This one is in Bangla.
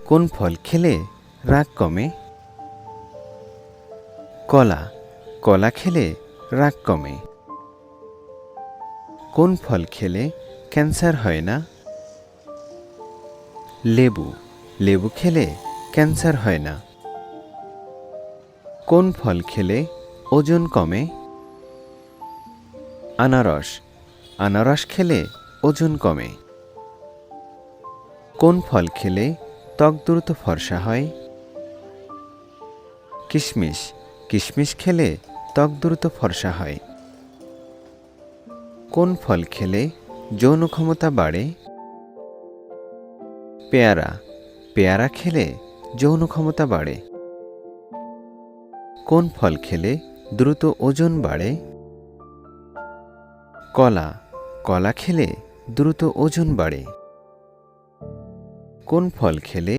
কোন ফল খেলে রাগ কমে? কলা, কলা খেলে রাগ কমে। কোন ফল খেলে ক্যান্সার হয় না? লেবু, লেবু খেলে ক্যান্সার হয় না। কোন ফল খেলে ওজন কমে? আনারস, আনারস খেলে ওজন কমে। কোন ফল খেলে ত্বক দ্রুত ফর্সা হয়? কিশমিশ, কিশমিশ খেলে ত্বক দ্রুত ফর্সা হয়। কোন ফল খেলে যৌন ক্ষমতা বাড়ে? পেয়ারা, পেয়ারা খেলে যৌন ক্ষমতা বাড়ে। কোন ফল খেলে দ্রুত ওজন বাড়ে? কলা, কলা খেলে দ্রুত ওজন বাড়ে। কোন ফল খেলে